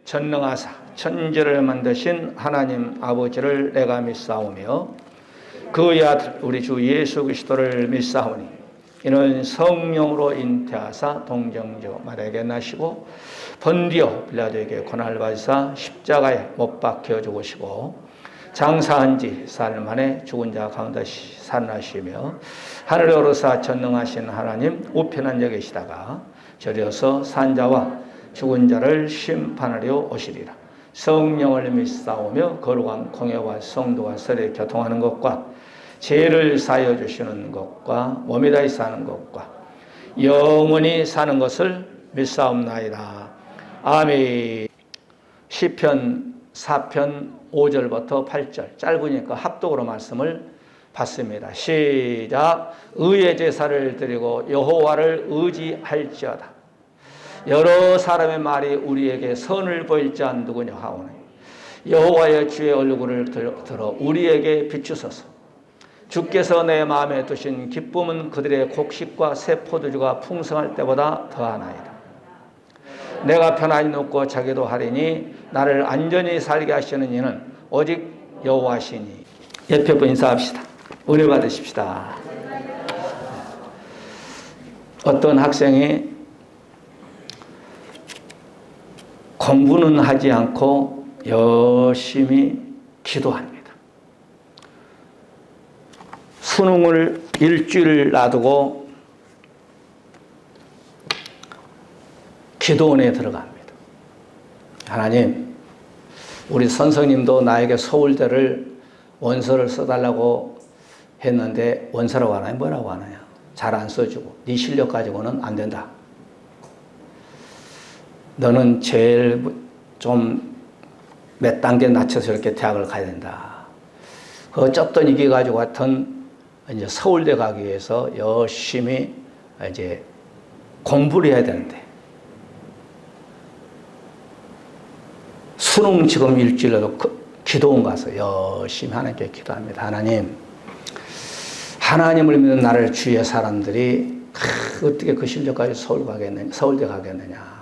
전능하사 천지를 만드신 하나님 아버지를 내가 믿사오며 그의 아들 우리 주 예수 그리스도를 믿사오니 이는 성령으로 잉태하사 동정녀 마리아에게 나시고 번디어 빌라도에게 고난을 받으사 십자가에 못 박혀 죽으시고 장사한 지 사흘 만에 죽은 자 가운데 살아나시며 하늘에 오르사 전능하신 하나님 우편한 자 계시다가 저리어서 산자와 죽은 자를 심판하려 오시리라. 성령을 믿사오며 거룩한 공예와 성도와 설에 교통하는 것과 죄를 사하여 주시는 것과 몸이 다히 사는 것과 영원히 사는 것을 믿사옵나이다. 아멘. 시편 4편 5절부터 8절 짧으니까 합독으로 말씀을 받습니다. 시작. 의의 제사를 드리고 여호와를 의지할지어다. 여러 사람의 말이 우리에게 선을 보일 자 누구냐 하오니 여호와의 주의 얼굴을 들어 우리에게 비추소서. 주께서 내 마음에 두신 기쁨은 그들의 곡식과 새 포도주가 풍성할 때보다 더하나이다. 내가 편안히 눕고 자기도 하리니 나를 안전히 살게 하시는 이는 오직 여호와시니. 옆에 분 인사합시다. 은혜 받으십시다. 어떤 학생이 공부는 하지 않고 열심히 기도합니다. 수능을 일주일 놔두고 기도원에 들어갑니다. 하나님, 우리 선생님도 나에게 서울대를 원서를 써달라고 했는데 원서라고 하나요? 뭐라고 하나요? 잘 안 써주고 네 실력 가지고는 안 된다. 너는 제일 좀 몇 단계 낮춰서 이렇게 대학을 가야 된다. 어쩌던 이게 가지고 같은 이제 서울대 가기 위해서 열심히 이제 공부를 해야 되는데 수능 지금 일주일에도 기도원 가서 열심히 하나님께 기도합니다. 하나님을 믿는 나를 주위의 사람들이 어떻게 그 실력까지 서울대 가겠느냐.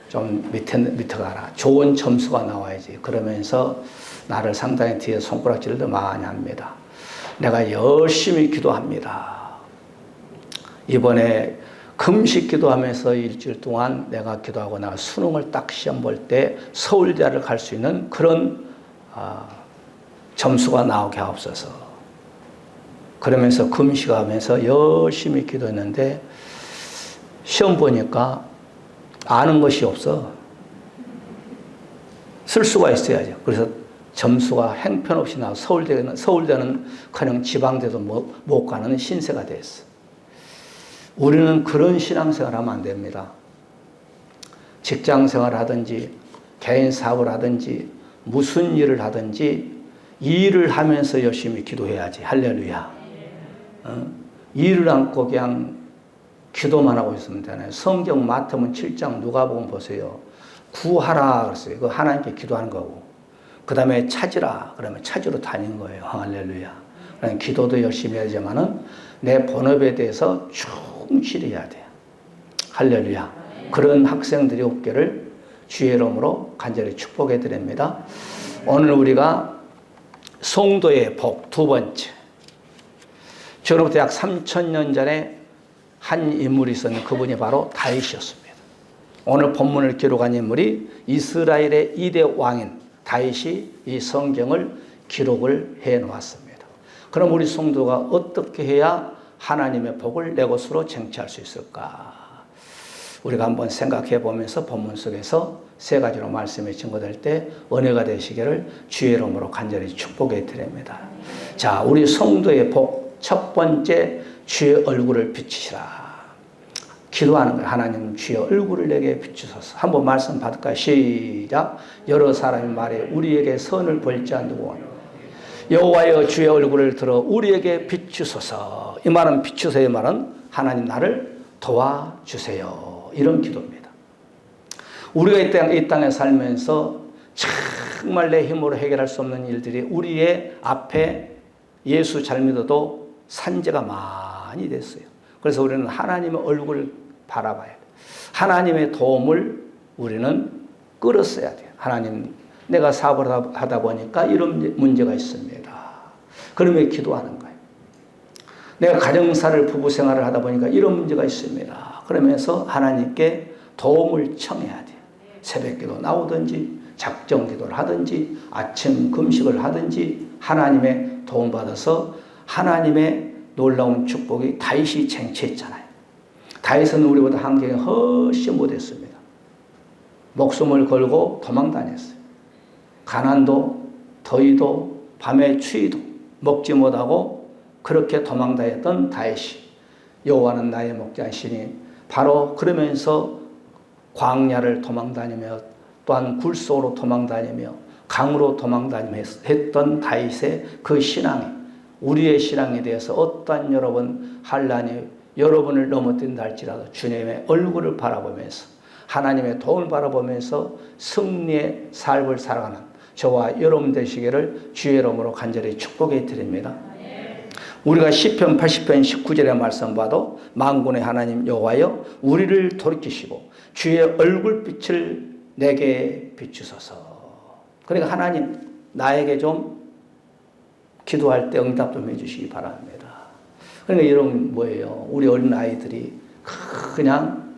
좀 밑에 가라. 좋은 점수가 나와야지. 그러면서 나를 상당히 뒤에 손가락질도 많이 합니다. 내가 열심히 기도합니다. 이번에 금식 기도하면서 일주일 동안 내가 기도하고 나가 수능을 딱 시험 볼 때 서울대를 갈 수 있는 그런 점수가 나오게 하옵소서. 그러면서 금식하면서 열심히 기도했는데 시험 보니까 아는 것이 없어. 쓸 수가 있어야죠. 그래서 점수가 행편없이 나와 서울대는 그냥 지방대도 못 가는 신세가 됐어. 우리는 그런 신앙생활 하면 안 됩니다. 직장생활 하든지 개인 사업을 하든지 무슨 일을 하든지 일을 하면서 열심히 기도해야지. 할렐루야. 일을 않고 그냥 기도만 하고 있으면 되나요? 성경 마태복음 7장 누가복음 보세요. 구하라 그랬어요. 그 하나님께 기도하는 거고. 그 다음에 찾으라 그러면 찾으러 다니는 거예요. 할렐루야. 그러니까 기도도 열심히 해야 되지만은 내 본업에 대해서 충실히 해야 돼요. 할렐루야. 그런 학생들이 없기를 주의 이름으로 간절히 축복해 드립니다. 오늘 우리가 성도의 복 두 번째. 지금부터 약 3000년 전에 한 인물이 있었는데 그분이 바로 다윗이었습니다. 오늘 본문을 기록한 인물이 이스라엘의 2대 왕인 다윗이 이 성경을 기록을 해 놓았습니다. 그럼 우리 성도가 어떻게 해야 하나님의 복을 내 것으로 쟁취할 수 있을까? 우리가 한번 생각해 보면서 본문 속에서 세 가지로 말씀이 증거될 때 은혜가 되시기를 주의 이름으로 간절히 축복해 드립니다. 자, 우리 성도의 복 첫 번째, 주의 얼굴을 비추시라. 기도하는 거예요. 하나님 주의 얼굴을 내게 비추소서. 한번 말씀 받을까요? 시작. 여러 사람이 말해 우리에게 선을 보일 자 누구? 여호와여 주의 얼굴을 들어 우리에게 비추소서. 이 말은 비추세요 말은 하나님 나를 도와주세요. 이런 기도입니다. 우리가 이 땅에 살면서 정말 내 힘으로 해결할 수 없는 일들이 우리의 앞에 예수 잘 믿어도 산재가 많이 됐어요. 그래서 우리는 하나님의 얼굴을 바라봐야 돼요. 하나님의 도움을 우리는 끌었어야 돼요. 하나님, 내가 사업을 하다 보니까 이런 문제가 있습니다. 그러면 기도하는 거예요. 내가 가정사를 부부 생활을 하다 보니까 이런 문제가 있습니다. 그러면서 하나님께 도움을 청해야 돼요. 새벽기도 나오든지 작정 기도를 하든지 아침 금식을 하든지 하나님의 도움받아서 하나님의 놀라운 축복이 다윗이 쟁취했잖아요. 다윗은 우리보다 환경이 훨씬 못했습니다. 목숨을 걸고 도망 다녔어요. 가난도 더위도 밤의 추위도 먹지 못하고 그렇게 도망 다녔던 다윗이 여호와는 나의 목자시니 바로 그러면서 광야를 도망 다니며 또한 굴 속으로 도망 다니며 강으로 도망 다니며 했던 다윗의 그 신앙이 우리의 신앙에 대해서 어떠한 여러분 환난이 여러분을 넘어뜨린다 할지라도 주님의 얼굴을 바라보면서 하나님의 도움을 바라보면서 승리의 삶을 살아가는 저와 여러분 되시기를 주의 이름으로 간절히 축복해 드립니다. 우리가 시편 80편 19절의 말씀 봐도 만군의 하나님 여호와여 우리를 돌이키시고 주의 얼굴빛을 내게 비추소서. 그러니까 하나님 나에게 좀 기도할 때 응답 좀 해주시기 바랍니다. 그러니까 여러분 뭐예요? 우리 어린 아이들이 그냥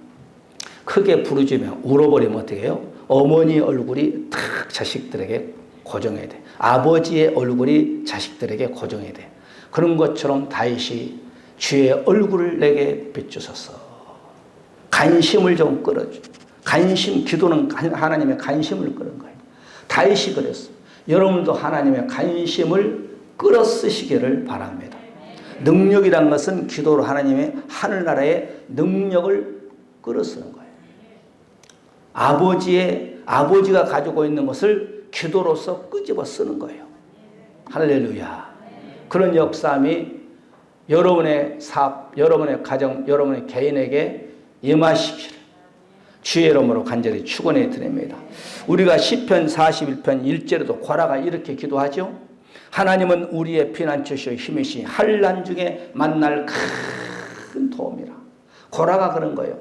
크게 부르짖으면 울어버리면 어떻게 해요? 어머니 얼굴이 탁 자식들에게 고정해야 돼. 아버지의 얼굴이 자식들에게 고정해야 돼. 그런 것처럼 다윗이 주의 얼굴을 내게 비추소서. 관심을 좀 끌어줘. 관심, 기도는 하나님의 관심을 끄는 거예요. 다윗이 그랬어. 여러분도 하나님의 관심을 끌어 쓰시기를 바랍니다. 능력이란 것은 기도로 하나님의 하늘나라의 능력을 끌어 쓰는 거예요. 아버지가 가지고 있는 것을 기도로서 끄집어 쓰는 거예요. 할렐루야. 그런 역사함이 여러분의 사업, 여러분의 가정, 여러분의 개인에게 임하시기를 주의 이름으로 간절히 축원해 드립니다. 우리가 시편 41편 1절에도 고라가 이렇게 기도하죠. 하나님은 우리의 피난처시오 힘이시니 환난 중에 만날 큰 도움이라. 고라가 그런 거예요.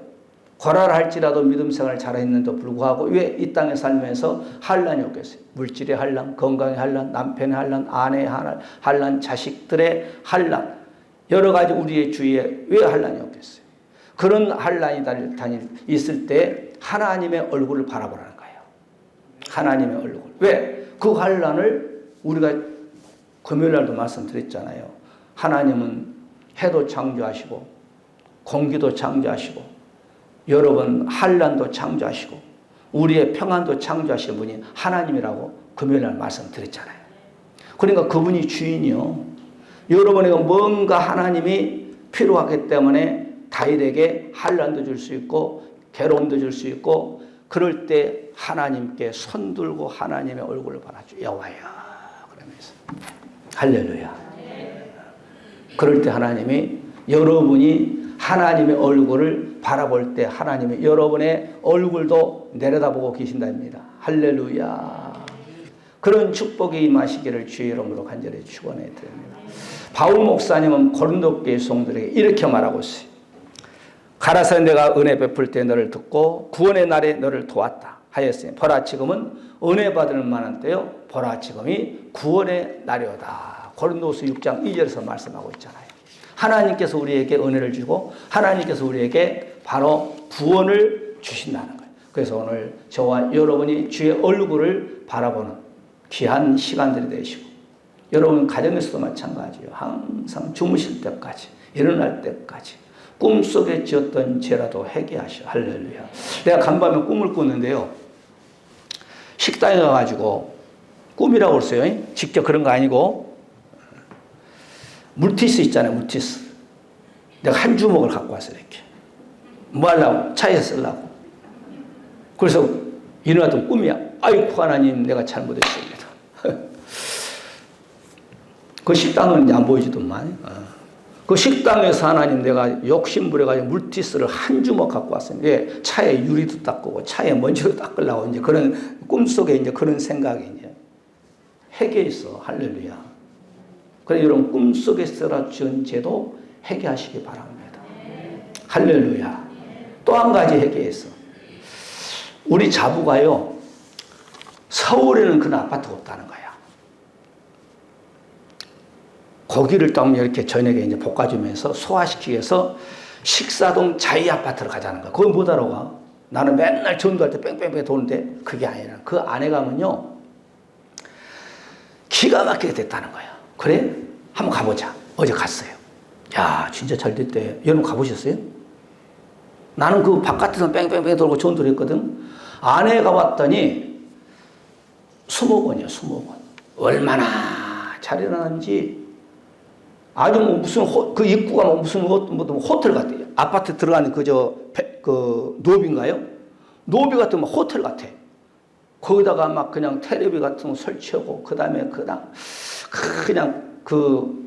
고라를 할지라도 믿음 생활을 잘했는데도 불구하고 왜 이 땅에 살면서 환난이 없겠어요? 물질의 환난, 건강의 환난, 남편의 환난, 아내의 환난, 자식들의 환난, 여러 가지 우리의 주위에 왜 환난이 없겠어요? 그런 환난이 있을 때 하나님의 얼굴을 바라보라는 거예요. 하나님의 얼굴. 왜? 그 환난을 우리가 금요일날도 말씀드렸잖아요. 하나님은 해도 창조하시고 공기도 창조하시고 여러분 환난도 창조하시고 우리의 평안도 창조하신 분이 하나님이라고 금요일날 말씀드렸잖아요. 그러니까 그분이 주인이요. 여러분에게 뭔가 하나님이 필요하기 때문에 다윗에게 환난도 줄 수 있고 괴로움도 줄 수 있고 그럴 때 하나님께 손들고 하나님의 얼굴을 바라죠. 여호와야 그러면서 할렐루야. 그럴 때 하나님이 여러분이 하나님의 얼굴을 바라볼 때 하나님이 여러분의 얼굴도 내려다보고 계신답니다. 할렐루야. 그런 축복이 임하시기를 주의 이름으로 간절히 축원해 드립니다. 바울 목사님은 고린도 교회 성도들에게 이렇게 말하고 있어요. 가라사 내가 은혜 베풀 때 너를 듣고 구원의 날에 너를 도왔다 하였으니 보라 지금은 은혜 받을 만한 때요 보라 지금이 구원의 날이오다. 고린도후서 6장 2절에서 말씀하고 있잖아요. 하나님께서 우리에게 은혜를 주고 하나님께서 우리에게 바로 구원을 주신다는 거예요. 그래서 오늘 저와 여러분이 주의 얼굴을 바라보는 귀한 시간들이 되시고 여러분 가정에서도 마찬가지예요. 항상 주무실 때까지 일어날 때까지 꿈속에 지었던 죄라도 회개하시오. 할렐루야. 내가 간밤에 꿈을 꿨는데요. 식당에 가가지고 꿈이라고 그랬어요. 직접 그런 거 아니고 물티슈 있잖아요. 물티슈. 내가 한 주먹을 갖고 왔어요. 이렇게. 뭐 하려고? 차에서 쓰려고. 그래서 일어났던 꿈이야. 아이고 하나님 내가 잘못했습니다. 그 식당은 이제 안 보이지도만. 그 식당에서 하나님 내가 욕심부려가지고 물티슈를 한 주먹 갖고 왔습니다. 예, 차에 유리도 닦고 차에 먼지도 닦으려고 이제 그런 꿈속에 이제 그런 생각이 이제 회개했어. 할렐루야. 그래서 여러분 꿈속에 쓰러진 죄도 회개하시기 바랍니다. 할렐루야. 또 한 가지 회개했어. 우리 자부가요. 서울에는 그런 아파트가 없다는 거야. 고기를 딱 이렇게 저녁에 이제 볶아주면서 소화시키기 위해서 식사동 자이 아파트로 가자는 거야. 거기 못 알아가. 나는 맨날 전도할 때 뺑뺑뺑 도는데 그게 아니라 그 안에 가면요. 기가 막히게 됐다는 거야. 그래? 한번 가보자. 어제 갔어요. 야, 진짜 잘 됐대. 여러분 가보셨어요? 나는 그 바깥에서 뺑뺑뺑 돌고 전도를 했거든. 안에 가봤더니 수목원이야, 수목원. 얼마나 잘 해놨는지 아주 뭐 무슨 그 입구가 뭐 무슨 뭐 호텔 같아요. 아파트 들어가는 그 노비인가요? 노비 같은 뭐 호텔 같아. 거기다가 막 그냥 텔레비 같은 거 설치하고 그다음에 그냥 그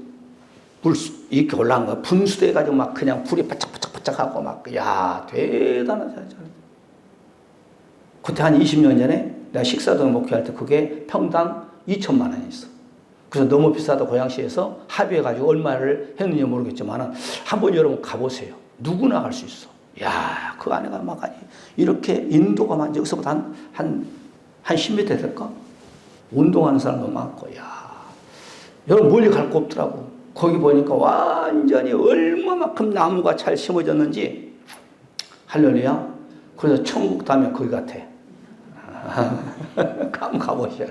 물 이렇게 올라간 거 분수대 가지고 막 그냥 불이 바짝바짝바짝하고 막 야 대단하다. 그때 한 20년 전에 내가 식사동 목회할 때 그게 평당 2천만 원이었어. 그래서 너무 비싸다 고양시에서 합의해가지고 얼마를 했는지 모르겠지만 한번 여러분 가보세요. 누구나 갈 수 있어. 야, 그 안에가 막 이렇게 인도가 막 여기서부터 한 10m 될까? 운동하는 사람도 많고, 야, 여러분 멀리 갈 거 없더라고. 거기 보니까 완전히 얼마만큼 나무가 잘 심어졌는지 할렐루야. 그래서 천국 가면 거기 같아. 한번 가보셔.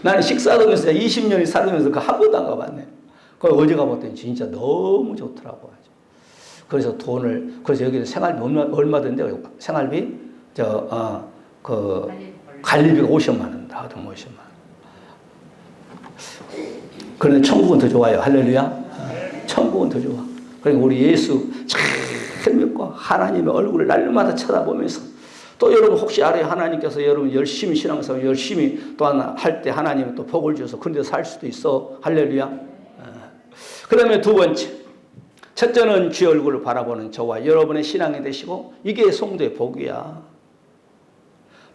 나는 식사동에서 20년이 살면서 그 한 번도 안 가봤네. 거기 어제 가봤더니 진짜 너무 좋더라고. 그래서 그래서 여기 생활비 얼마 든데 생활비 관리비가 50만 원, 다 50만 원. 그런데 천국은 더 좋아요. 할렐루야. 천국은 더 좋아. 그러니까 우리 예수 잘 믿고 하나님의 얼굴을 날마다 쳐다보면서 또 여러분 혹시 알아요? 하나님께서 여러분 열심히 신앙생활 열심히 또한 할 때 하나님은 또 복을 주셔서 그런 데서 살 수도 있어. 할렐루야. 그 다음에 두 번째. 첫째는 주의 얼굴을 바라보는 저와 여러분의 신앙이 되시고 이게 성도의 복이야.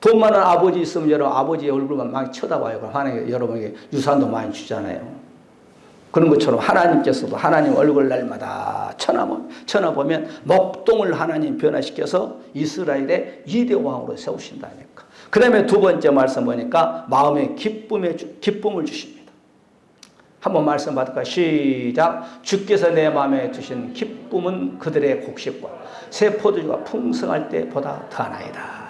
돈 많은 아버지 있으면 여러분 아버지의 얼굴만 많이 쳐다봐요. 그럼 하나님 여러분에게 유산도 많이 주잖아요. 그런 것처럼 하나님께서도 하나님 얼굴 날마다 쳐다보면 목동을 하나님 변화시켜서 이스라엘의 2대 왕으로 세우신다니까. 그 다음에 두 번째 말씀 보니까 마음에 기쁨을 주십니다. 한번 말씀 받을까요? 시작. 주께서 내 마음에 두신 기쁨은 그들의 곡식과 새 포도주가 풍성할 때보다 더하나이다.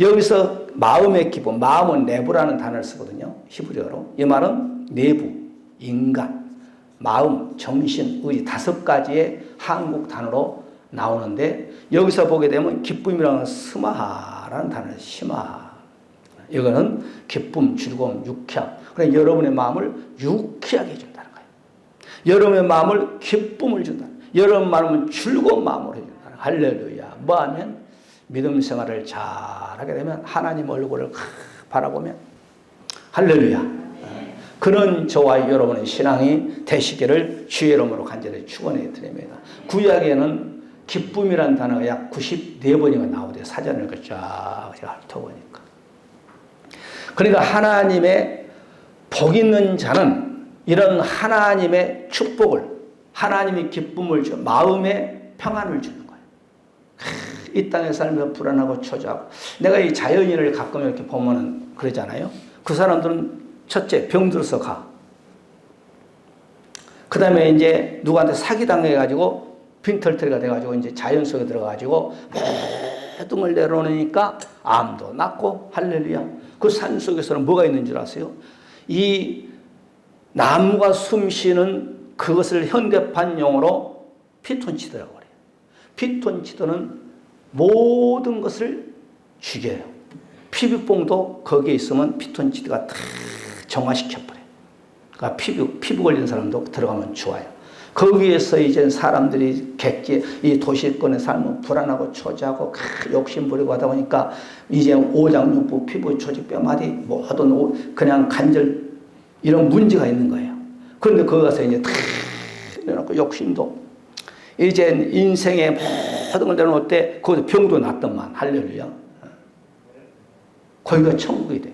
여기서 마음의 기쁨, 마음은 내부라는 단어를 쓰거든요. 히브리어로. 이 말은 내부, 인간, 마음, 정신, 의 5가지의 한국 단어로 나오는데 여기서 보게 되면 기쁨이라는 스마하라는 단어를 심하. 이거는 기쁨, 즐거움, 유쾌함. 그러니까 여러분의 마음을 유쾌하게 해준다는 거예요. 여러분의 마음을 기쁨을 준다. 여러분 마음을 즐거운 마음으로 해준다는 거예요. 할렐루야. 뭐하면 믿음 생활을 잘하게 되면 하나님 얼굴을 바라보면 할렐루야. 그런 저와 여러분의 신앙이 되시기를 주의 이름으로 간절히 축원해 드립니다. 구약에는 기쁨이라는 단어가 약 94번이나 나오대요. 사전을 쫙 훑어보니까. 그러니까 하나님의 복 있는 자는 이런 하나님의 축복을, 하나님의 기쁨을 주, 마음의 평안을 주는 거예요. 이 땅에 살면 불안하고 초조하고. 내가 이 자연인을 가끔 이렇게 보면은 그러잖아요. 그 사람들은 첫째, 병들어서 가. 그 다음에 이제 누구한테 사기당해가지고 빈털터리가 돼가지고 이제 자연 속에 들어가가지고 모든 걸 내려놓으니까 암도 낫고 할렐루야. 그 산 속에서는 뭐가 있는 줄 아세요? 이 나무가 숨쉬는 그것을 현대판 용어로 피톤치드라고 그래요. 피톤치드는 모든 것을 죽여요. 피부뽕도 거기에 있으면 피톤치드가 다 정화시켜버려요. 그러니까 피부 걸린 사람도 들어가면 좋아요. 거기에서 이제 사람들이 이 도시권에 살면 불안하고 초조하고 욕심 부리고 하다 보니까 이제 오장육부, 피부, 조직, 뼈마디 모든 그냥 관절 이런 문제가 있는 거예요. 그런데 거기 가서 이제 다 내놓고 욕심도 이제 인생의 모든 걸 내놓을 때 거기서 병도 낫더만 할렐루야. 거기가 천국이 돼.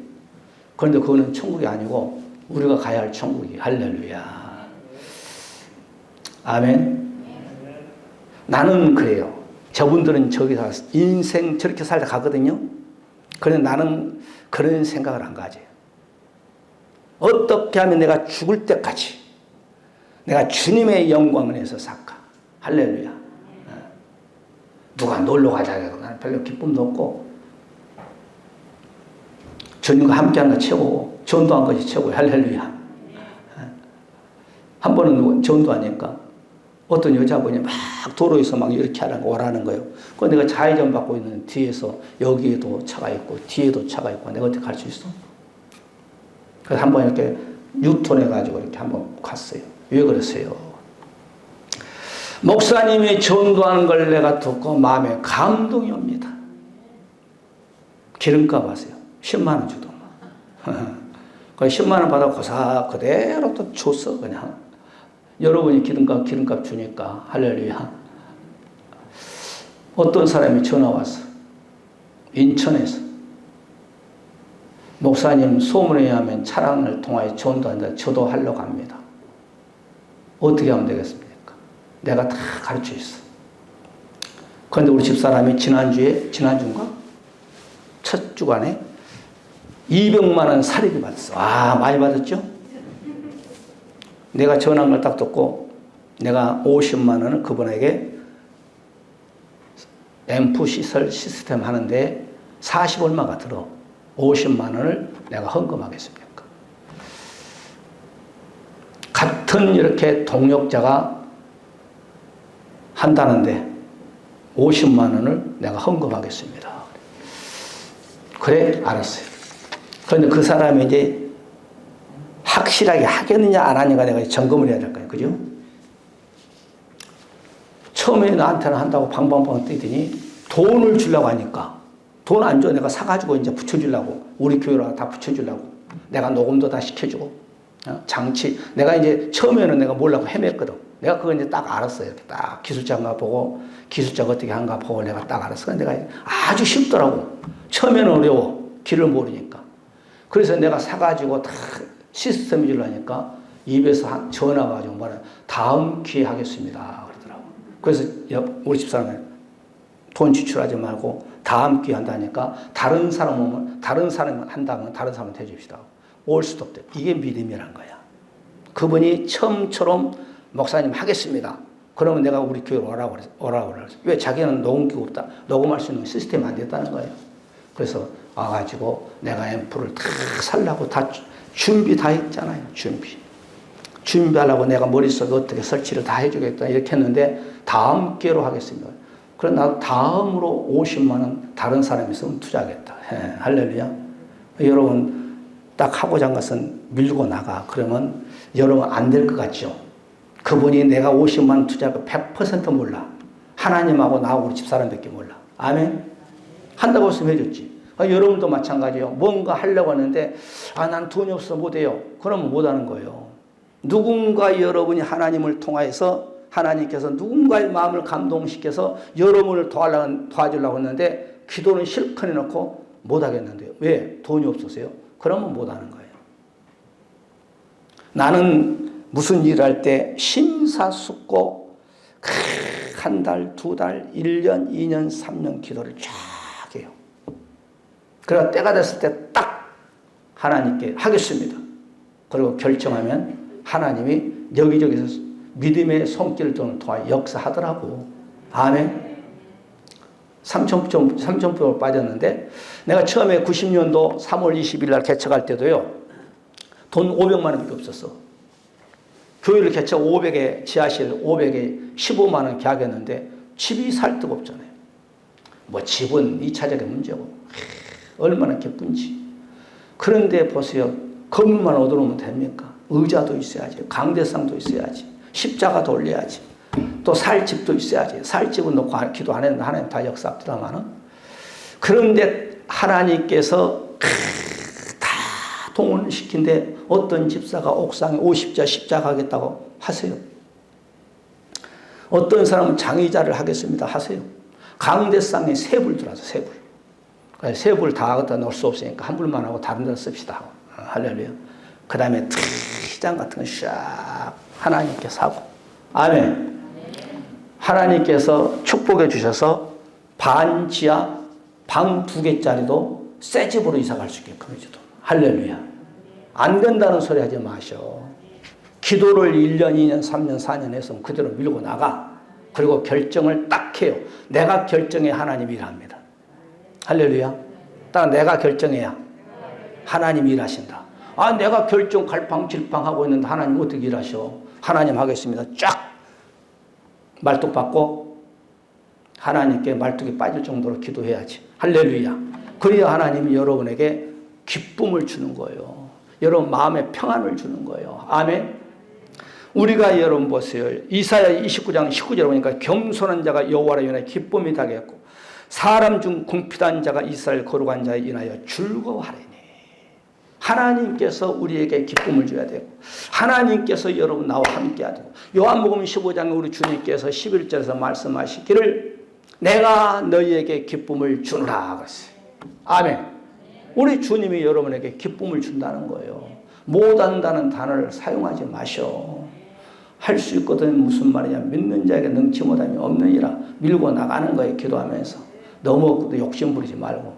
그런데 그거는 천국이 아니고 우리가 가야 할 천국이 할렐루야. 아멘. 나는 그래요. 저분들은 저기 인생 저렇게 살다 가거든요. 그런데 나는 그런 생각을 안 가져요. 어떻게 하면 내가 죽을 때까지 내가 주님의 영광을 위해서 살까? 할렐루야. 누가 놀러 가자 해도 나는 별로 기쁨도 없고, 주님과 함께한 거 최고고, 전도한 것이 최고야. 할렐루야. 한 번은 전도하니까 어떤 여자분이 막 도로에서 막 이렇게 하라고 오라는 거예요. 그래서 내가 좌회전 받고 있는 뒤에서 여기에도 차가 있고 뒤에도 차가 있고 내가 어떻게 갈 수 있어? 그래서 한번 이렇게 유턴해가지고 이렇게 한번 갔어요. 왜 그랬어요? 목사님이 전도하는 걸 내가 듣고 마음에 감동이 옵니다. 기름값 하세요. 10만 원 주도. 그 10만 원 받아 고사 그대로 또 줬어 그냥. 여러분이 기름값 주니까 할렐루야. 어떤 사람이 전화 왔어. 인천에서. 목사님 소문에 의하면 차량을 통하여 전도한다. 저도 하려고 합니다. 어떻게 하면 되겠습니까? 내가 다 가르쳐 있어. 그런데 우리 집사람이 지난주인가? 첫 주간에 200만 원 사례비 받았어. 아, 많이 받았죠? 내가 전화한 걸 딱 듣고 내가 50만 원을 그분에게 앰프 시설 시스템 하는데 40 얼마가 들어. 50만 원을 내가 헌금하겠습니까? 같은 이렇게 동력자가 한다는데 50만 원을 내가 헌금하겠습니다. 그래, 알았어요. 그런데 그 사람이 이제 확실하게 하겠느냐 안 하느냐가 내가 점검을 해야 될 거예요. 그죠? 처음에 나한테는 한다고 방방방 뛰더니 돈을 주려고 하니까 돈 안 줘. 내가 사가지고 이제 붙여주려고. 우리 교회로 다 붙여주려고. 내가 녹음도 다 시켜주고. 장치. 내가 이제 처음에는 내가 몰라고 헤맸거든. 내가 그거 이제 딱 알았어요. 이렇게 딱 기술자인가 보고 기술자가 어떻게 한가 보고 내가 딱 알았어. 내가 아주 쉽더라고. 처음에는 어려워. 길을 모르니까. 그래서 내가 사가지고 다 시스템 주려니까 입에서 전화가 가지고 뭐라 다음 기회에 하겠습니다. 그러더라고. 그래서 우리 집사람은 돈 지출하지 말고 다음 기회 한다니까 다른 사람 오면 다른 사람이 한다면 다른 사람한테 해줍시다. 올 수도 없대. 이게 믿음이란 거야. 그분이 처음처럼 목사님 하겠습니다. 그러면 내가 우리 교회로 오라고 그랬어. 왜? 자기는 녹음기가 없다. 녹음할 수 있는 시스템이 안 됐다는 거예요. 그래서 와가지고 내가 앰프를 다 살라고 다 준비 다 했잖아요. 준비하려고 내가 머릿속에 어떻게 설치를 다 해주겠다 이렇게 했는데 다음 기회로 하겠습니다. 그래 나도 다음으로 50만 원 다른 사람이 있으면 투자하겠다. 할렐루야. 여러분 딱 하고자 한 것은 밀고 나가. 그러면 여러분 안 될 것 같죠? 그분이 내가 50만 원 투자하고 100% 몰라. 하나님하고 나하고 우리 집사람밖에 몰라. 아멘? 한다고 했으면 해줬지. 여러분도 마찬가지예요. 뭔가 하려고 하는데 난 돈이 없어서 못해요. 그러면 못하는 거예요. 누군가 여러분이 하나님을 통하여서 하나님께서 누군가의 마음을 감동시켜서 여러분을 도와주려고 했는데 기도는 실컷 해놓고 못하겠는데요. 왜? 돈이 없어서요. 그러면 못하는 거예요. 나는 무슨 일을 할 때 심사숙고 한 달, 두 달, 1년, 2년, 3년 기도를 쫙 해요. 그래서 때가 됐을 때 딱 하나님께 하겠습니다. 그리고 결정하면 하나님이 여기저기서 믿음의 손길을 통하여 역사하더라고. 아멘. 삼천포로 빠졌는데 내가 처음에 90년도 3월 20일 날 개척할 때도요. 돈 500만 원밖에 없었어. 교회를 개척 500에 지하실 500에 15만 원 계약했는데 집이 살 데가 없잖아요. 뭐 집은 2차적인 문제고 얼마나 기쁜지. 그런데 보세요. 건물만 얻어놓으면 됩니까? 의자도 있어야지. 강대상도 있어야지. 십자가도 올려야지. 또 살 집도 있어야지. 살 집은 놓고 기도 안 했는데 하나님 다 역사합니다만은. 그런데 하나님께서 다 동원을 시킨데 어떤 집사가 옥상에 50자 십자가 하겠다고 하세요. 어떤 사람은 장의자를 하겠습니다. 하세요. 강대상에 세 불 들어와서 세 불. 세 불 다 갖다 넣을 수 없으니까 한 불만 하고 다른 데로 씁시다. 할렐루야. 그 다음에 시장 같은 거 샥 하나님께서 하고. 아멘. 하나님께서 축복해 주셔서 반 지하 방 2개짜리도 새 집으로 이사 갈 수 있게끔 해주도. 할렐루야. 안 된다는 소리 하지 마셔. 기도를 1년, 2년, 3년, 4년 했으면 그대로 밀고 나가. 그리고 결정을 딱 해요. 내가 결정해 하나님이 일합니다. 할렐루야. 딱 내가 결정해야 하나님이 일하신다. 아, 내가 결정 갈팡질팡하고 있는데 하나님 어떻게 일하셔? 하나님 하겠습니다. 쫙 말뚝 받고 하나님께 말뚝이 빠질 정도로 기도해야지. 할렐루야. 그래야 하나님이 여러분에게 기쁨을 주는 거예요. 여러분 마음에 평안을 주는 거예요. 아멘. 우리가 여러분 보세요. 이사야 29장 19절에 보니까 겸손한 자가 여호와를 인하여 기쁨이 타겠고 사람 중 궁핍한 자가 이스라엘 거룩한 자에 인하여 즐거워하리니. 하나님께서 우리에게 기쁨을 줘야 되고 하나님께서 여러분 나와 함께 하고 요한복음 15장에 우리 주님께서 11절에서 말씀하시기를 내가 너희에게 기쁨을 주노라 그랬어요. 아멘. 우리 주님이 여러분에게 기쁨을 준다는 거예요. 못한다는 단어를 사용하지 마셔. 할 수 있거든. 무슨 말이냐. 믿는 자에게 능치 못함이 없느니라. 밀고 나가는 거예요. 기도하면서. 너무 욕심 부리지 말고.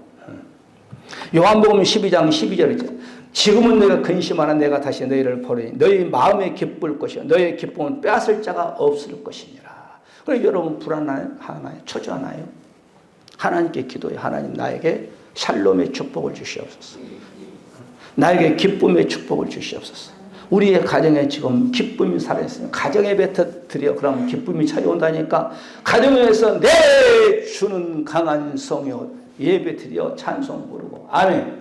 요한복음 12장 12절이죠. 지금은 너희가 근심하나 내가 다시 너희를 보리니 너희 마음에 기쁠 것이요 너희의 기쁨은 빼앗을 자가 없을 것이니라. 그래서 여러분 불안하나요? 초조하나요? 하나님께 기도해. 하나님 나에게 샬롬의 축복을 주시옵소서. 나에게 기쁨의 축복을 주시옵소서. 우리의 가정에 지금 기쁨이 살아있으면 가정에 뱉어드려. 그러면 기쁨이 찾아온다니까. 가정에서 내 주는 강한 성이요 예배드려 찬송 부르고. 아멘.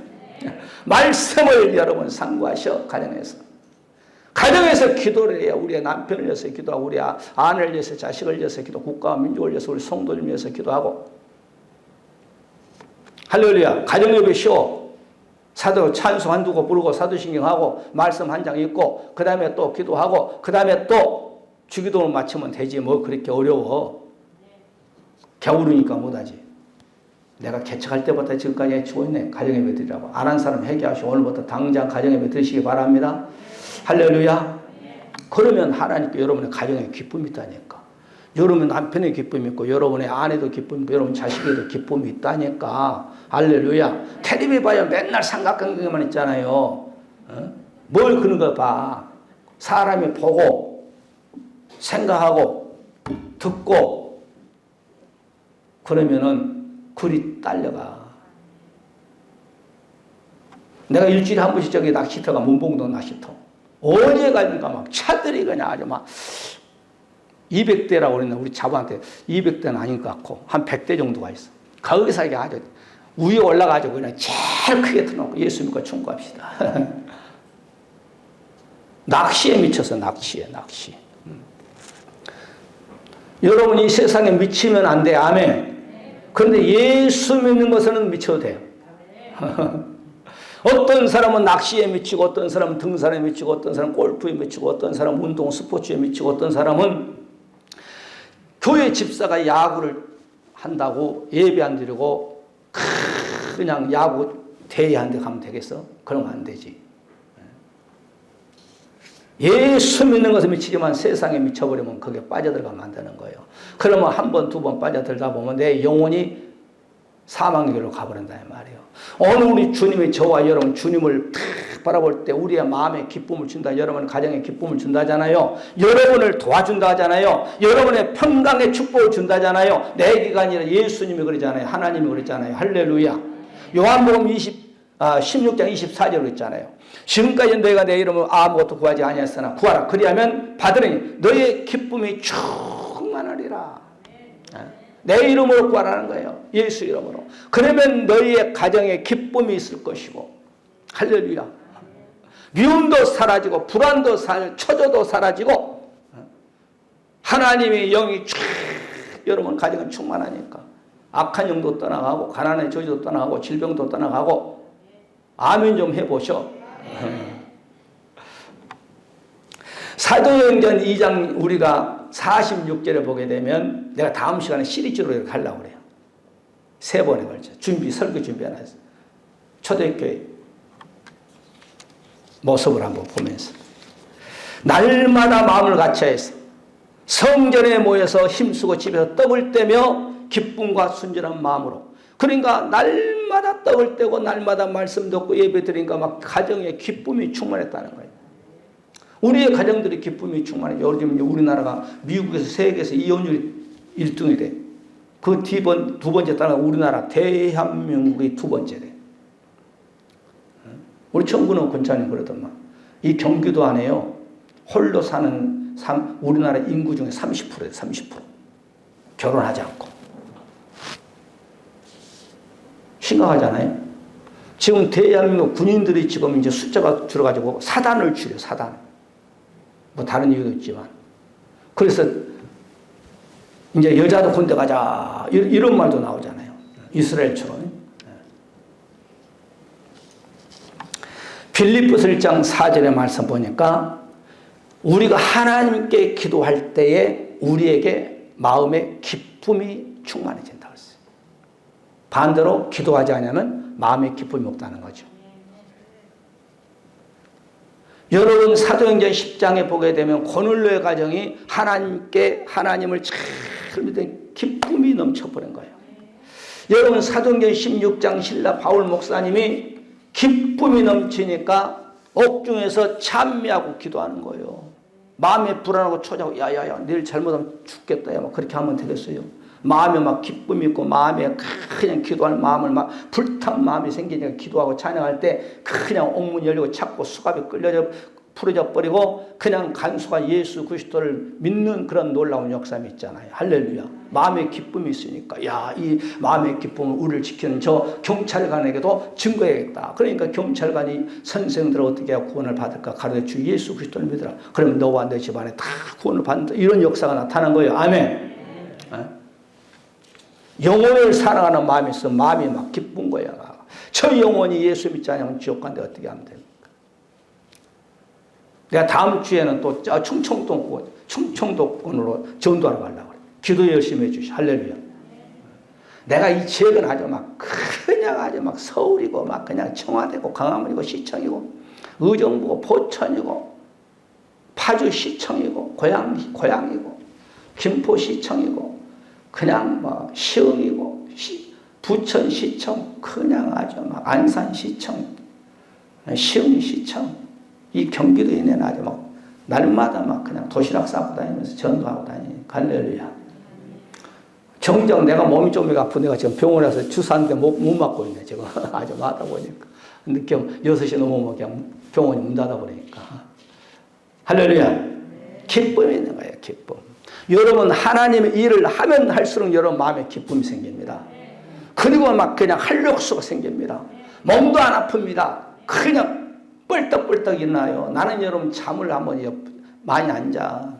말씀을 여러분 상고하셔. 가정에서 기도를 해야 우리의 남편을 위해서 기도하고 우리 아내를 위해서 자식을 위해서 기도 국가와 민족을 위해서 우리 성도를 위해서 기도하고. 할렐루야. 가정예배 쉬워. 사도 찬송 한두 곡 부르고 사도신경하고 말씀 한 장 읽고 그 다음에 또 기도하고 그 다음에 또 주기도를 마치면 되지. 뭐 그렇게 어려워. 겨울이니까 못하지. 내가 개척할 때부터 지금까지 해치고 있네. 가정예배 드리라고. 안 한 사람 회개하시고 오늘부터 당장 가정예배 드리시기 바랍니다. 할렐루야. 그러면 하나님께 여러분의 가정에 기쁨이 있다니까. 여러분 남편의 기쁨이 있고 여러분의 아내도 기쁨이 있고 여러분 자식에도 기쁨이 있다니까. 할렐루야. 텔레비 봐요. 맨날 삼각관계만 있잖아요. 뭘 그런 거 봐. 사람이 보고 생각하고 듣고 그러면은 글이 딸려가. 내가 일주일에 한 번씩 저기 낚시터가 문봉동 낚시터. 어디에 가니까 막 차들이 그냥 아주 막 200대라고 그랬나 우리 자부한테 200대는 아닌 것 같고 한 100대 정도가 있어. 거기서 이게 아주 위에 올라가지고 그냥 제일 크게 틀어놓고 예수 믿고 충고합시다. 낚시에 미쳐서 낚시. 여러분이 이 세상에 미치면 안 돼. 아멘. 그런데 예수 믿는 것은 미쳐도 돼요. 어떤 사람은 낚시에 미치고 어떤 사람은 등산에 미치고 어떤 사람은 골프에 미치고 어떤 사람은 운동 스포츠에 미치고 어떤 사람은 교회 집사가 야구를 한다고 예배 안 드리고 그냥 야구 대회한 데 가면 되겠어? 그러면 안 되지. 예수 믿는 것에 미치지만 세상에 미쳐버리면 거기에 빠져들어가면 안 되는 거예요. 그러면 한 번, 두 번 빠져들다 보면 내 영혼이 사망의 길로 가버린다는 말이에요. 오늘 우리 주님이 저와 여러분 주님을 탁 바라볼 때 우리의 마음에 기쁨을 준다. 여러분 가정에 기쁨을 준다잖아요. 여러분을 도와준다 하잖아요. 여러분의 평강의 축복을 준다잖아요. 내가 아니라 예수님이 그러잖아요. 하나님이 그러잖아요. 할렐루야. 요한복음 16장 24절로 있잖아요. 지금까지 너희가 내 이름으로 아무것도 구하지 아니하였으나 구하라. 그리하면 받으리니 너희의 기쁨이 충만하리라. 내 이름으로 구하라는 거예요. 예수 이름으로. 그러면 너희의 가정에 기쁨이 있을 것이고. 할렐루야. 미움도 사라지고 불안도 처져도 사라지고 하나님의 영이 쫙 여러분 가정은 충만하니까 악한 영도 떠나가고 가난의 저주도 떠나가고 질병도 떠나가고. 아멘 좀 해보셔. 사도행전 2장 우리가 46절에 보게 되면 내가 다음 시간에 시리즈로 이렇게 하려고 그래요. 3번에 걸쳐. 설교 준비해놨어요. 초대교회 모습을 한번 보면서 날마다 마음을 같이해서 성전에 모여서 힘쓰고 집에서 떡을 떼며 기쁨과 순전한 마음으로 그러니까 날마다 떡을 떼고 날마다 말씀 듣고 예배 드리니까 막 가정에 기쁨이 충만했다는 거예요. 우리의 가정들이 기쁨이 충만해요. 요즘 우리나라가 미국에서 세계에서 이혼율이 1등이 돼. 그 두 번째 따라 우리나라 대한민국이 두 번째래. 우리 청구는 권사님 그러더만 이 경기도 안에요. 홀로 사는 우리나라 인구 중에 30%예요. 30%. 결혼하지 않고. 심각하잖아요. 지금 대한민국 군인들이 지금 이제 숫자가 줄어가지고 사단을 추려, 사단. 뭐 다른 이유도 있지만. 그래서 이제 여자도 군대 가자. 이런 말도 나오잖아요. 이스라엘처럼. 빌립보서 1장 4절의 말씀 보니까 우리가 하나님께 기도할 때에 우리에게 마음에 기쁨이 충만해진다고 했어요. 반대로 기도하지 않으면 마음에 기쁨이 없다는 거죠. 여러분 사도행전 10장에 보게 되면 고넬료의 가정이 하나님을 잘 믿는 기쁨이 넘쳐버린 거예요. 여러분 사도행전 16장 신라 바울 목사님이 기쁨이 넘치니까 옥중에서 찬미하고 기도하는 거예요. 마음에 불안하고 초조하고 야야야 내일 잘못하면 죽겠다. 야, 막 그렇게 하면 되겠어요. 마음에 막 기쁨이 있고 마음에 그냥 기도할 마음을 막 불탄 마음이 생기니까 기도하고 찬양할 때 그냥 옥문 열리고 찾고 수갑이 풀어져 버리고 그냥 간수가 예수 그리스도를 믿는 그런 놀라운 역사가 있잖아요. 할렐루야. 마음에 기쁨이 있으니까 야, 이 마음의 기쁨을 우리를 지키는 저 경찰관에게도 증거해야겠다. 그러니까 경찰관이 선생들을 어떻게 해야 구원을 받을까 가르쳐 주 예수 그리스도를 믿으라. 그러면 너와 내 집안에 다 구원을 받는다. 이런 역사가 나타난 거예요. 아멘. 영혼을 사랑하는 마음이 있어 마음이 막 기쁜 거야. 저 영혼이 예수 믿지 않으면 지옥 간데 어떻게 하면 됩니까? 내가 다음 주에는 또 충청도권으로 전도하러 가려고 그래. 기도 열심히 해주시. 할렐루야. 내가 이 지역은 아주 막 서울이고 막 그냥 청와대고 광화문이고 시청이고 의정부고 포천이고 파주시청이고 고양이고 김포시청이고 그냥 뭐 시흥이고 부천시청 그냥 아주 막 안산시청 시흥시청 이 경기도 이내는 아주 막 날마다 막 그냥 도시락 싸고 다니면서 전도하고 다니니까 할렐루야. 정작 내가 몸이 좀 아픈 내가 지금 병원에서 주사한테 못 맞고 있네 지금 아주 하다 보니까 늦게 6시 넘으면 그냥 병원이 문 닫아 버리니까 할렐루야. 기쁨이 있는 거예요. 기쁨. 여러분 하나님의 일을 하면 할수록 여러분 마음에 기쁨이 생깁니다. 그리고 막 그냥 활력소가 생깁니다. 몸도 안 아픕니다. 그냥 뻘떡뻘떡 일어나요. 나는 여러분 잠을 한번 많이 안 자.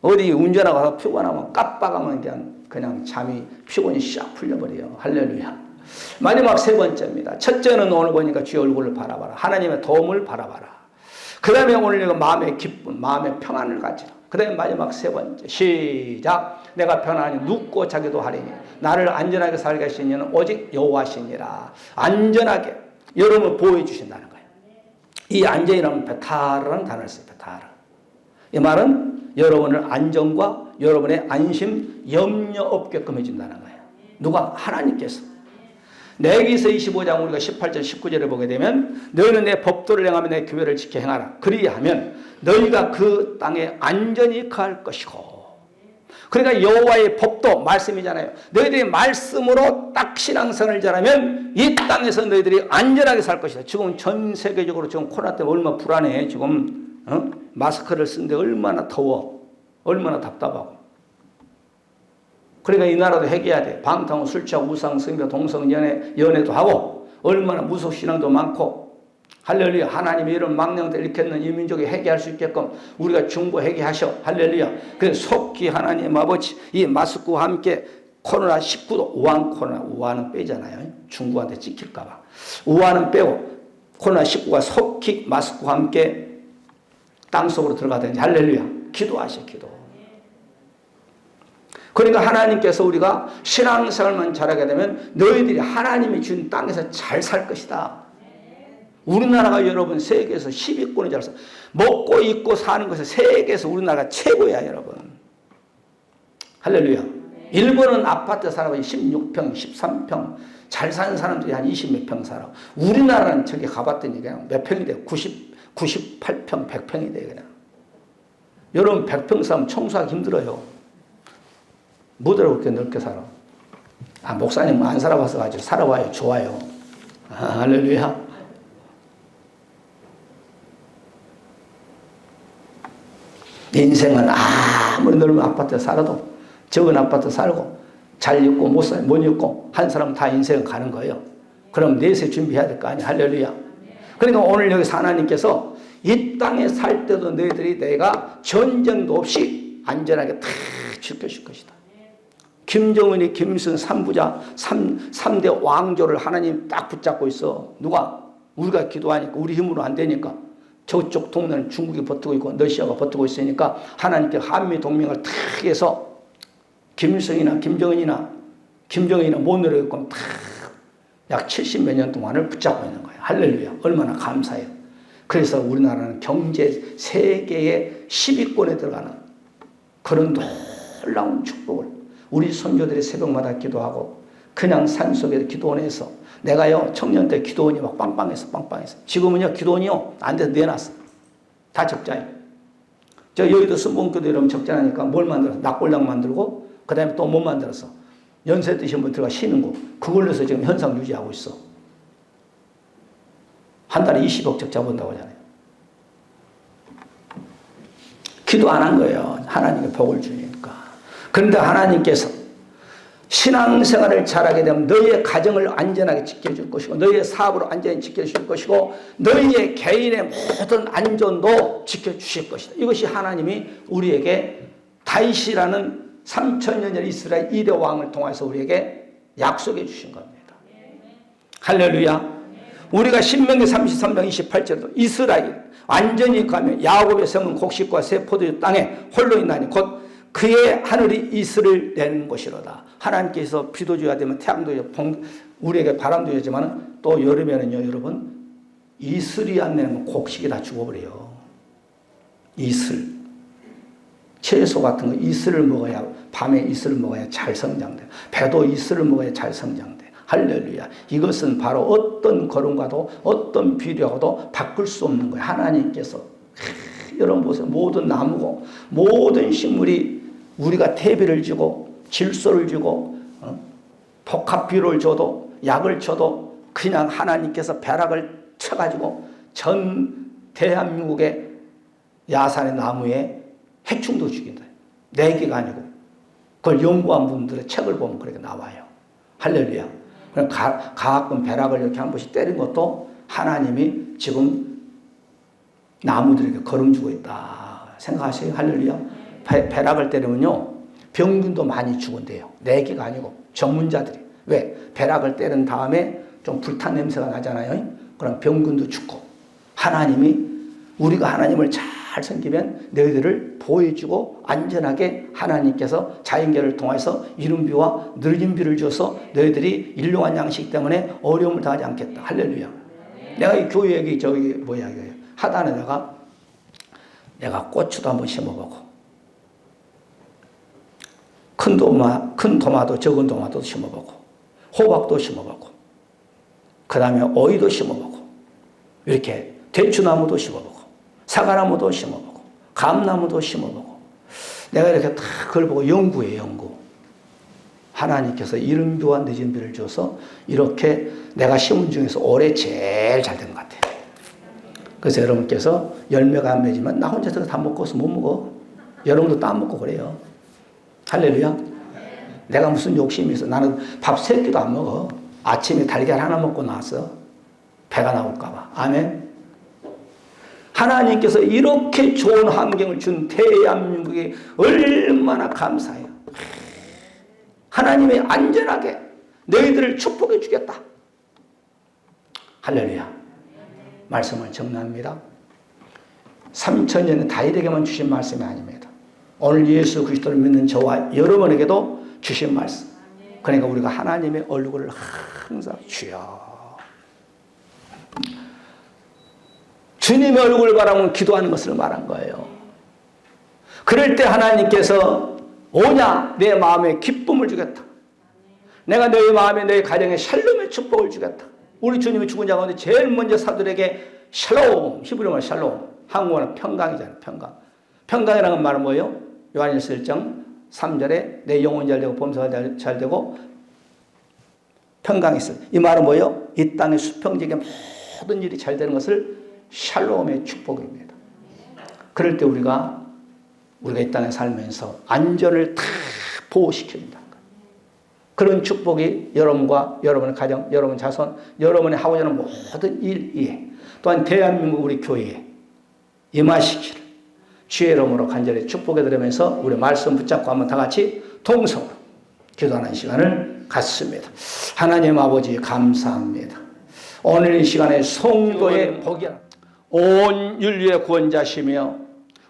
어디 운전하고 가서 피곤하면 깜빡하면 그냥 잠이 피곤이 싹 풀려버려요. 할렐루야. 마지막 세 번째입니다. 첫째는 오늘 보니까 주의 얼굴을 바라봐라. 하나님의 도움을 바라봐라. 그 다음에 오늘 이거 마음의 기쁨, 마음의 평안을 가지라. 그 다음에 마지막 세 번째. 시작. 내가 편안히 눕고 자기도 하리니 나를 안전하게 살게 하신 이는 오직 여호와시니라. 안전하게 여러분을 보호해 주신다는 거예요. 이 안전이라는 베타르라는 단어를 써요. 베타르. 이 말은 여러분을 안전과 여러분의 안심, 염려 없게끔 해준다는 거예요. 누가? 하나님께서. 레위기서 25장 우리가 18절 19절을 보게 되면 너희는 내 법도를 행하며 내 규례를 지켜 행하라. 그리하면 너희가 그 땅에 안전히 거할 것이고. 그러니까 여호와의 법도 말씀이잖아요. 너희들이 말씀으로 딱 신앙생활을 잘하면 이 땅에서 너희들이 안전하게 살 것이다. 지금 전 세계적으로 지금 코로나 때문에 얼마나 불안해. 지금 마스크를 쓰는데 얼마나 더워. 얼마나 답답하고. 그러니까 이 나라도 회개해야 돼. 방탕, 술 취하고 우상, 성교, 동성, 연애도 하고 얼마나 무속신앙도 많고 할렐루야. 하나님의 이런 망령들 일으켰는 이 민족이 회개할 수 있게끔 우리가 중보 회개하셔. 할렐루야. 그래서 속히 하나님 아버지 이 마스크와 함께 코로나19도 우한은 빼잖아요. 중국한테 찍힐까 봐. 우한은 빼고 코로나19가 속히 마스크와 함께 땅속으로 들어가든지 할렐루야. 기도하셔. 기도. 그러니까 하나님께서 우리가 신앙생활만 잘하게 되면 너희들이 하나님이 준 땅에서 잘 살 것이다. 우리나라가 여러분 세계에서 10위권을 잘 살. 먹고 입고 사는 것에서 세계에서 우리나라가 최고야 여러분. 할렐루야. 일본은 아파트 살아봐 16평, 13평 잘 사는 사람들이 한 20몇 평 살아. 우리나라는 저기 가봤더니 그냥 몇 평이 돼? 98평, 100평이 돼 그냥. 여러분 100평 살면 청소하기 힘들어요. 뭐더러 그렇게 넓게 살아. 아, 목사님 안 살아봐서 가지고 살아봐요. 좋아요. 아, 할렐루야. 인생은 아무리 넓은 아파트에 살아도 적은 아파트 살고 잘 입고 못 입고 한 사람은 다 인생은 가는 거예요. 그럼 내세 준비해야 될 거 아니야. 할렐루야. 그러니까 오늘 여기서 하나님께서 이 땅에 살 때도 너희들이 내가 전쟁도 없이 안전하게 다 지켜줄 것이다. 김정은이 김일성 3부자 3대 왕조를 하나님 딱 붙잡고 있어. 누가? 우리가 기도하니까 우리 힘으로 안 되니까 저쪽 동네는 중국이 버티고 있고 러시아가 버티고 있으니까 하나님께 한미 동맹을 탁 해서 김일성이나 김정은이나 못 내려오고 약 70몇 년 동안을 붙잡고 있는 거예요. 할렐루야. 얼마나 감사해요. 그래서 우리나라는 경제 세계의 10위권에 들어가는 그런 놀라운 축복을 우리 선조들이 새벽마다 기도하고 그냥 산속에서 기도원에서 내가요 청년 때 기도원이 막 빵빵했어. 지금은요 기도원이요 안 돼서 내놨어. 다 적자예요. 저 여의도 순복음교도 여러분 적자니까 뭘 만들었어? 낙골당 만들고 그 다음에 또 못 만들었어. 연세 드신 분 들어가 쉬는 거. 그걸로 해서 지금 현상 유지하고 있어. 한 달에 20억 적자 본다고 하잖아요. 기도 안 한 거예요. 하나님의 복을 주니까. 그런데 하나님께서 신앙생활을 잘하게 되면 너희의 가정을 안전하게 지켜줄 것이고 너희의 사업을 안전히 지켜줄 것이고 너희의 개인의 모든 안전도 지켜주실 것이다. 이것이 하나님이 우리에게 다윗이라는 3000년 전 이스라엘 2대 왕을 통해서 우리에게 약속해 주신 겁니다. 할렐루야. 우리가 신명기 33장 28절도 이스라엘 완전히 가면 야곱의 성은 곡식과 새 포도주 땅에 홀로 있나니 곧 그의 하늘이 이슬을 내는 것이로다. 하나님께서 비도 줘야 되면 태양도 줘야 우리에게 바람도 줘야지만 또 여름에는요 여러분 이슬이 안 내면 곡식이 다 죽어버려요. 이슬 채소 같은 거 이슬을 먹어야 밤에 이슬을 먹어야 잘 성장돼. 배도 이슬을 먹어야 잘 성장돼. 할렐루야. 이것은 바로 어떤 걸음과도 어떤 비료하고도 바꿀 수 없는 거예요. 하나님께서 여러분 보세요. 모든 나무고 모든 식물이 우리가 퇴비를 주고 질소를 주고 복합 비료를 줘도 약을 줘도 그냥 하나님께서 벼락을 쳐가지고 전 대한민국의 야산의 나무에 해충도 죽인다. 네 개가 아니고 그걸 연구한 분들의 책을 보면 그렇게 나와요. 할렐루야. 그럼 가끔 벼락을 이렇게 한 번씩 때린 것도 하나님이 지금 나무들에게 걸음 주고 있다. 생각하세요. 할렐루야. 벼락을 때리면요 병균도 많이 죽은대요. 네 개가 아니고 전문자들이. 왜? 벼락을 때린 다음에 좀 불탄 냄새가 나잖아요. 그럼 병균도 죽고 하나님이 우리가 하나님을 잘 섬기면 너희들을 보호해주고 안전하게 하나님께서 자연계를 통해서 이른 비와 늦은 비를 줘서 너희들이 일용할 양식 때문에 어려움을 당하지 않겠다. 할렐루야. 내가 이 교회 여기 저기 뭐야 이거예요. 하단에다가 내가 고추도 한번 심어보고 큰 토마토 적은 토마토도 심어보고 호박도 심어보고 그 다음에 오이도 심어보고 이렇게 대추나무도 심어보고 사과나무도 심어보고 감나무도 심어보고 내가 이렇게 다 그걸 보고 연구해 연구. 하나님께서 이른 비와 늦은 비를 줘서 이렇게 내가 심은 중에서 올해 제일 잘 된 것 같아요. 그래서 여러분께서 열매가 안 맺으면 나 혼자서 다 먹고서 못 먹어. 여러분도 다 안 먹고 그래요. 할렐루야. 내가 무슨 욕심이 있어. 나는 밥 3끼도 안 먹어. 아침에 달걀 하나 먹고 나왔어. 배가 나올까 봐. 아멘. 하나님께서 이렇게 좋은 환경을 준 대한민국이 얼마나 감사해요. 하나님이 안전하게 너희들을 축복해 주겠다. 할렐루야. 말씀을 정리합니다. 3000년은 다윗에게만 주신 말씀이 아닙니다. 오늘 예수 그리스도를 믿는 저와 여러분에게도 주신 말씀. 그러니까 우리가 하나님의 얼굴을 항상 주여. 주님의 얼굴을 바라보면 기도하는 것을 말한 거예요. 그럴 때 하나님께서 오냐 내 마음에 기쁨을 주겠다. 내가 너희 마음에 너희 가정에 샬롬의 축복을 주겠다. 우리 주님이 죽은 자 가운데 제일 먼저 사도에게 샬롬, 히브리어로 샬롬, 한국어는 평강이잖아요. 평강. 평강이라는 말은 뭐예요? 요한일서 1장 3절에 내 영혼이 잘 되고 범사가 잘 되고 평강이 있어요. 이 말은 뭐예요? 이 땅의 수평적인 모든 일이 잘 되는 것을 샬롬의 축복입니다. 그럴 때 우리가 이 땅에 살면서 안전을 다 보호시켜준다는 거예요. 그런 축복이 여러분과 여러분의 가정, 여러분 자손, 여러분의 하고자 하는 모든 일에 또한 대한민국 우리 교회에 임하시기를 주의 이름으로 간절히 축복해 드리면서 우리 말씀 붙잡고 한번 다 같이 통성으로 기도하는 시간을 갖습니다. 하나님 아버지 감사합니다. 오늘 이 시간에 성도의 복이 온 인류의 구원자시며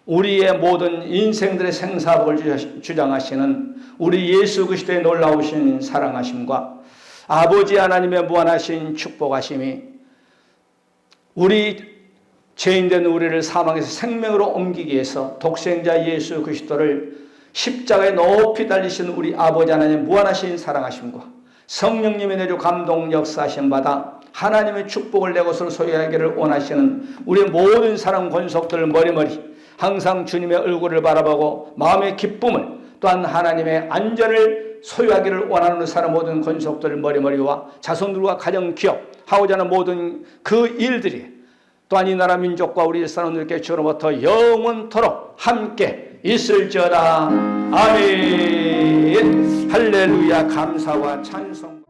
우리의 모든 인생들의 생사복을 주장하시는 우리 예수 그리스도의 놀라우신 사랑하심과 아버지 하나님의 무한하신 축복하심이 우리 죄인된 우리를 사망에서 생명으로 옮기기 위해서 독생자 예수 그리스도를 십자가에 높이 달리신 우리 아버지 하나님의 무한하신 사랑하심과 성령님의 내주 감동 역사하심 받아 하나님의 축복을 내 것으로 소유하기를 원하시는 우리 모든 사랑 권속들 머리머리 항상 주님의 얼굴을 바라보고 마음의 기쁨을 또한 하나님의 안전을 소유하기를 원하는 사람 모든 권속들 머리머리와 자손들과 가정 기업 하고자 하는 모든 그 일들이 또한 이 나라 민족과 우리 일산원들께 주로부터 영원토록 함께 있을지어다. 아멘. 할렐루야. 감사와 찬송.